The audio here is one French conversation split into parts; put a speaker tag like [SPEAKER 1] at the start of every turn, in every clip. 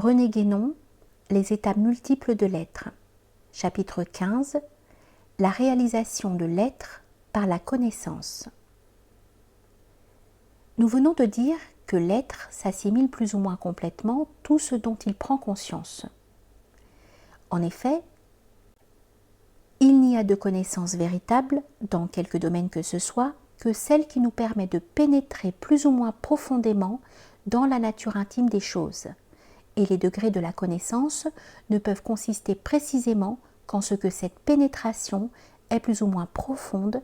[SPEAKER 1] René Guénon, Les états multiples de l'être. Chapitre 15. La réalisation de l'être par la connaissance. Nous venons de dire que l'être s'assimile plus ou moins complètement tout ce dont il prend conscience. En effet, il n'y a de connaissance véritable, dans quelque domaine que ce soit, que celle qui nous permet de pénétrer plus ou moins profondément dans la nature intime des choses. Et les degrés de la connaissance ne peuvent consister précisément qu'en ce que cette pénétration est plus ou moins profonde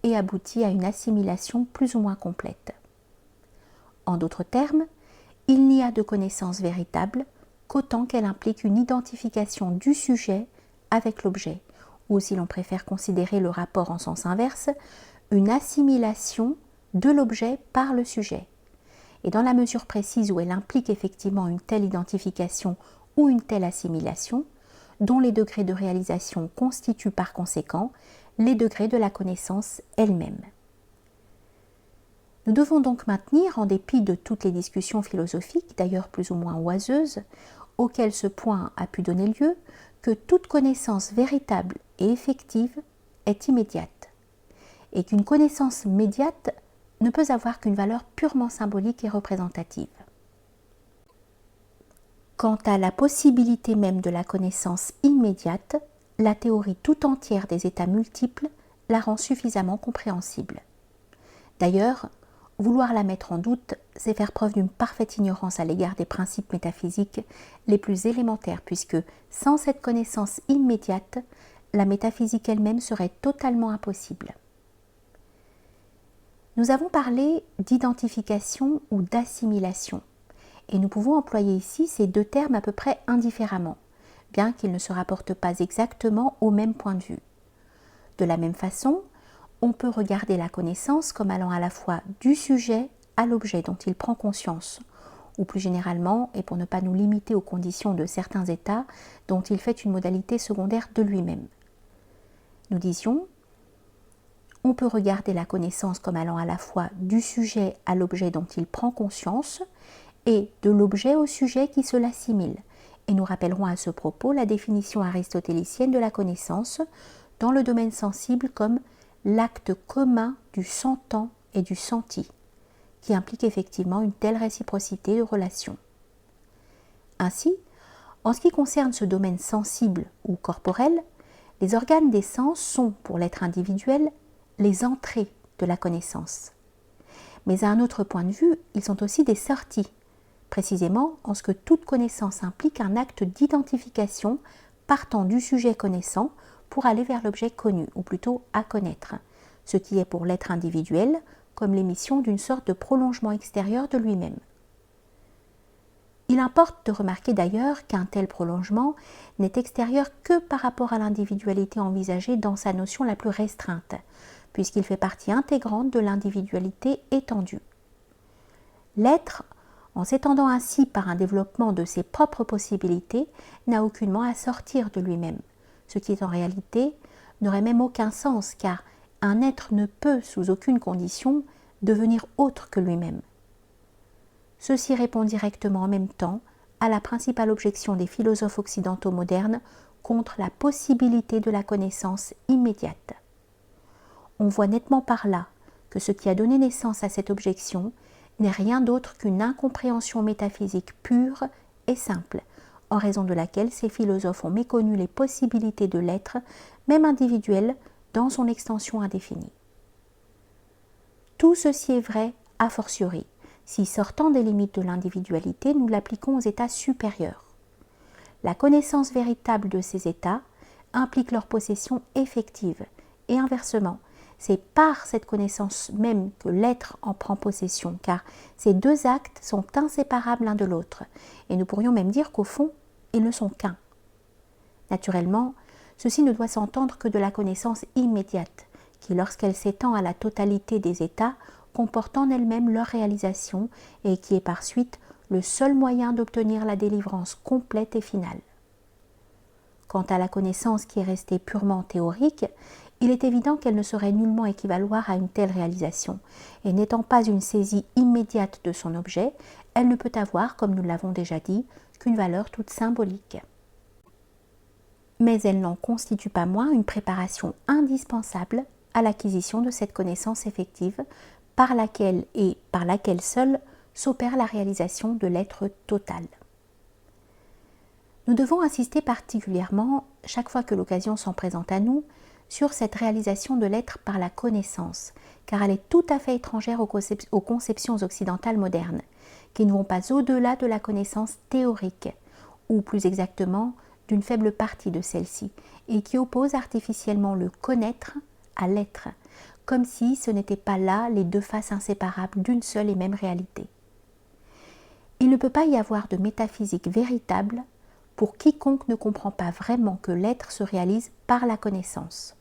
[SPEAKER 1] et aboutit à une assimilation plus ou moins complète. En d'autres termes, il n'y a de connaissance véritable qu'autant qu'elle implique une identification du sujet avec l'objet, ou si l'on préfère considérer le rapport en sens inverse, une assimilation de l'objet par le sujet. Et dans la mesure précise où elle implique effectivement une telle identification ou une telle assimilation, dont les degrés de réalisation constituent par conséquent les degrés de la connaissance elle-même. Nous devons donc maintenir, en dépit de toutes les discussions philosophiques, d'ailleurs plus ou moins oiseuses, auxquelles ce point a pu donner lieu, que toute connaissance véritable et effective est immédiate, et qu'une connaissance médiate ne peut avoir qu'une valeur purement symbolique et représentative. Quant à la possibilité même de la connaissance immédiate, la théorie tout entière des états multiples la rend suffisamment compréhensible. D'ailleurs, vouloir la mettre en doute, c'est faire preuve d'une parfaite ignorance à l'égard des principes métaphysiques les plus élémentaires, puisque sans cette connaissance immédiate, la métaphysique elle-même serait totalement impossible. Nous avons parlé d'identification ou d'assimilation, et nous pouvons employer ici ces deux termes à peu près indifféremment, bien qu'ils ne se rapportent pas exactement au même point de vue. De la même façon, on peut regarder la connaissance comme allant à la fois du sujet à l'objet dont il prend conscience, ou plus généralement, et pour ne pas nous limiter aux conditions de certains états, dont il fait une modalité secondaire de lui-même. Nous disions, on peut regarder la connaissance comme allant à la fois du sujet à l'objet dont il prend conscience et de l'objet au sujet qui se l'assimile. Et nous rappellerons à ce propos la définition aristotélicienne de la connaissance dans le domaine sensible comme l'acte commun du sentant et du senti, qui implique effectivement une telle réciprocité de relation. Ainsi, en ce qui concerne ce domaine sensible ou corporel, les organes des sens sont, pour l'être individuel, les entrées de la connaissance. Mais à un autre point de vue, ils sont aussi des sorties, précisément en ce que toute connaissance implique un acte d'identification partant du sujet connaissant pour aller vers l'objet connu, ou plutôt à connaître, ce qui est pour l'être individuel comme l'émission d'une sorte de prolongement extérieur de lui-même. Il importe de remarquer d'ailleurs qu'un tel prolongement n'est extérieur que par rapport à l'individualité envisagée dans sa notion la plus restreinte, puisqu'il fait partie intégrante de l'individualité étendue. L'être, en s'étendant ainsi par un développement de ses propres possibilités, n'a aucunement à sortir de lui-même, ce qui en réalité n'aurait même aucun sens, car un être ne peut, sous aucune condition, devenir autre que lui-même. Ceci répond directement en même temps à la principale objection des philosophes occidentaux modernes contre la possibilité de la connaissance immédiate. On voit nettement par là que ce qui a donné naissance à cette objection n'est rien d'autre qu'une incompréhension métaphysique pure et simple, en raison de laquelle ces philosophes ont méconnu les possibilités de l'être, même individuel, dans son extension indéfinie. Tout ceci est vrai a fortiori, si sortant des limites de l'individualité, nous l'appliquons aux états supérieurs. La connaissance véritable de ces états implique leur possession effective, et inversement, c'est par cette connaissance même que l'être en prend possession, car ces deux actes sont inséparables l'un de l'autre, et nous pourrions même dire qu'au fond, ils ne sont qu'un. Naturellement, ceci ne doit s'entendre que de la connaissance immédiate, qui, lorsqu'elle s'étend à la totalité des états, comporte en elle-même leur réalisation et qui est par suite le seul moyen d'obtenir la délivrance complète et finale. Quant à la connaissance qui est restée purement théorique, il est évident qu'elle ne saurait nullement équivaloir à une telle réalisation, et n'étant pas une saisie immédiate de son objet, elle ne peut avoir, comme nous l'avons déjà dit, qu'une valeur toute symbolique. Mais elle n'en constitue pas moins une préparation indispensable à l'acquisition de cette connaissance effective par laquelle et par laquelle seule s'opère la réalisation de l'être total. Nous devons insister particulièrement, chaque fois que l'occasion s'en présente à nous, sur cette réalisation de l'être par la connaissance, car elle est tout à fait étrangère aux conceptions occidentales modernes, qui ne vont pas au-delà de la connaissance théorique, ou plus exactement d'une faible partie de celle-ci, et qui opposent artificiellement le connaître à l'être, comme si ce n'étaient pas là les deux faces inséparables d'une seule et même réalité. Il ne peut pas y avoir de métaphysique véritable pour quiconque ne comprend pas vraiment que l'être se réalise par la connaissance,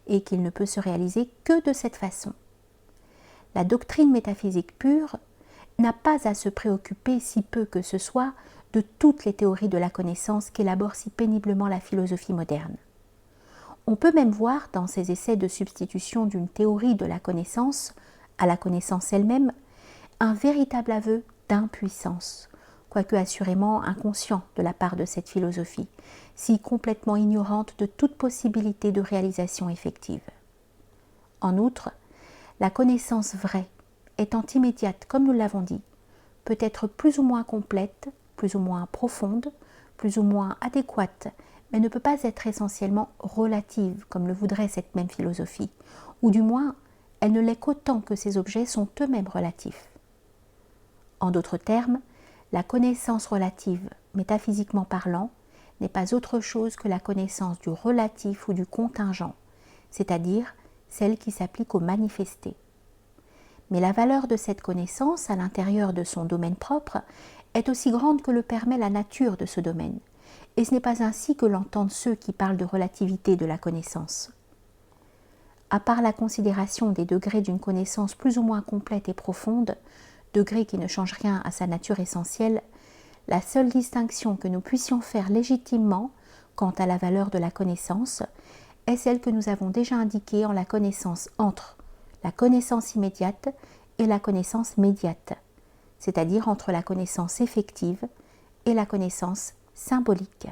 [SPEAKER 1] et qu'il ne peut se réaliser que de cette façon. La doctrine métaphysique pure n'a pas à se préoccuper si peu que ce soit de toutes les théories de la connaissance qu'élabore si péniblement la philosophie moderne. On peut même voir dans ces essais de substitution d'une théorie de la connaissance à la connaissance elle-même un véritable aveu d'impuissance, quoique assurément inconscient de la part de cette philosophie, si complètement ignorante de toute possibilité de réalisation effective. En outre, la connaissance vraie, étant immédiate comme nous l'avons dit, peut être plus ou moins complète, plus ou moins profonde, plus ou moins adéquate, mais ne peut pas être essentiellement relative, comme le voudrait cette même philosophie, ou du moins, elle ne l'est qu'autant que ces objets sont eux-mêmes relatifs. En d'autres termes, la connaissance relative, métaphysiquement parlant, n'est pas autre chose que la connaissance du relatif ou du contingent, c'est-à-dire celle qui s'applique au manifesté. Mais la valeur de cette connaissance à l'intérieur de son domaine propre est aussi grande que le permet la nature de ce domaine, et ce n'est pas ainsi que l'entendent ceux qui parlent de relativité de la connaissance. À part la considération des degrés d'une connaissance plus ou moins complète et profonde, degrés qui ne changent rien à sa nature essentielle, la seule distinction que nous puissions faire légitimement quant à la valeur de la connaissance est celle que nous avons déjà indiquée en la connaissance entre la connaissance immédiate et la connaissance médiate, c'est-à-dire entre la connaissance effective et la connaissance symbolique.